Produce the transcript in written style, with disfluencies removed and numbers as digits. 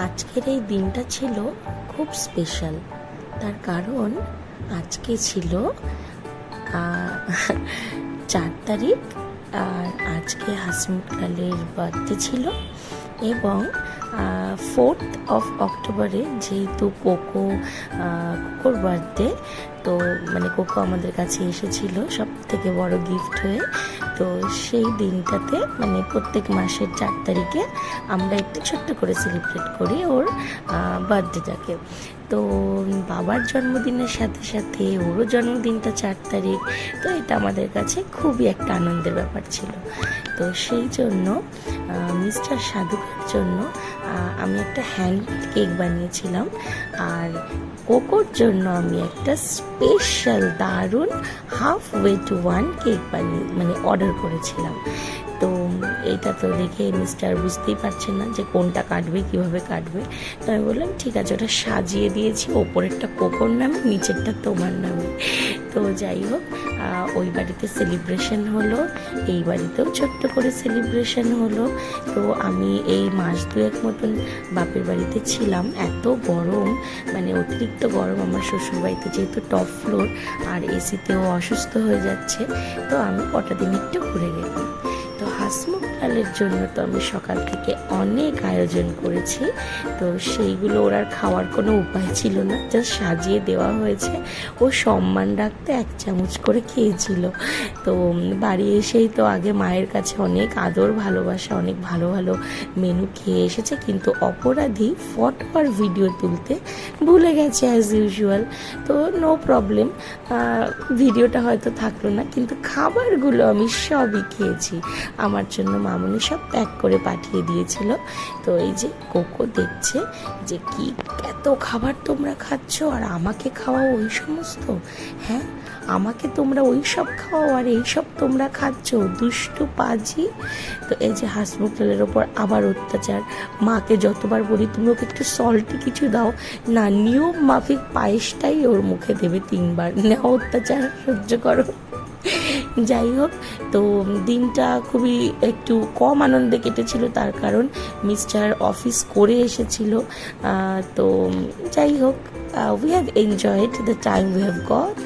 আজকের এই দিনটা ছিল খুব স্পেশাল। তার কারণ আজকে ছিল 4 তারিখ, আর আজকে হাসমুখলালের বার্থডে ছিল। এবং 4th of অক্টোবরে যেহেতু কোকোর বার্থডে, তো মানে কোকো আমাদের কাছে এসেছিল সব থেকে বড় গিফট হয়ে। তো সেই দিনটাতে মানে প্রত্যেক মাসের 4 তারিখে আমরা একটু ছোট্ট করে সেলিব্রেট করি ওর বার্থডেটাকে। তো বাবার জন্মদিনের সাথে সাথে ওরও জন্মদিনটা 4 তারিখ, তো এটা আমাদের কাছে খুবই একটা আনন্দের ব্যাপার ছিল। তো সেই জন্য মিস্টার সাধুকের জন্য আমি একটা হ্যান্ড কেক বানিয়েছিলাম, আর কোকোর জন্য আমি একটা স্পেশাল দারুণ হাফ ওয়ে টু 1 কেক মানে অর্ডার করেছিলাম। তো এইটা তো দেখে মিস্টার বুঝতেই পারছেন না যে কোনটা কাটবে, কিভাবে কাটবে। তো আমি বললাম ঠিক আছে, ওটা সাজিয়ে দিয়েছি, ওপরেরটা কোকোর নামে, নিচেরটা তোমার নামে। তো যাই হোক, ওই বাড়িতে সেলিব্রেশন হলো, এই বাড়িতেও ছোট্ট করে সেলিব্রেশন হলো। তো আমি এই মাস 2 মতন বাপের বাড়িতে ছিলাম। এত গরম, মানে অতিরিক্ত গরম আমার শ্বশুরবাড়িতে, যেহেতু টপ ফ্লোর আর এসিতেও অসুস্থ হয়ে যাচ্ছে। তো আমি কটা দিন একটু ঘুরে গেলাম। তো হাসমুখলালের জন্য তো আমি সকাল থেকে অনেক আয়োজন করেছি, তো সেইগুলো ওর আর খাওয়ার কোনো উপায় ছিল না, জাস্ট সাজিয়ে দেওয়া হয়েছে। ও সম্মান রাখতে 1 চামচ করে খেয়েছিল। তো বাড়ি এসেই তো আগে মায়ের কাছে অনেক আদর ভালোবাসা, অনেক ভালো ভালো মেনু খেয়ে এসেছে, কিন্তু অপরাধী ফটো আর ভিডিও তুলতে ভুলে গেছে অ্যাজ ইউজুয়াল। তো নো প্রবলেম, ভিডিওটা হয়তো থাকলো না, কিন্তু খাবারগুলো আমি সবই খেয়েছি। আমার জন্য মামুনি সব প্যাক করে পাঠিয়ে দিয়েছিল। তো এই যে কোকো দেখছে যে কি এত খাবার তোমরা খাচ্ছ, আর আমাকে খাওয়াও ওই সমস্ত। হ্যাঁ, আমাকে তোমরা ওই সব খাওয়াও আর এইসব তোমরা খাচ্ছ, দুষ্টু পাজি। তো এই যে হাসমুখলালের ওপর আবার অত্যাচার। মাকে যতবার বলি তুমি ওকে একটু সল্টি কিছু দাও, না, নিয়ম মাফিক পায়েসটাই ওর মুখে দেবে 3 বার। না, অত্যাচার সহ্য করো। যাই হোক, তো দিনটা খুবই একটু কম আনন্দে কেটেছিল, তার কারণ মিস্টার অফিস করে এসেছিল। তো যাই হোক, we have enjoyed the time we have got.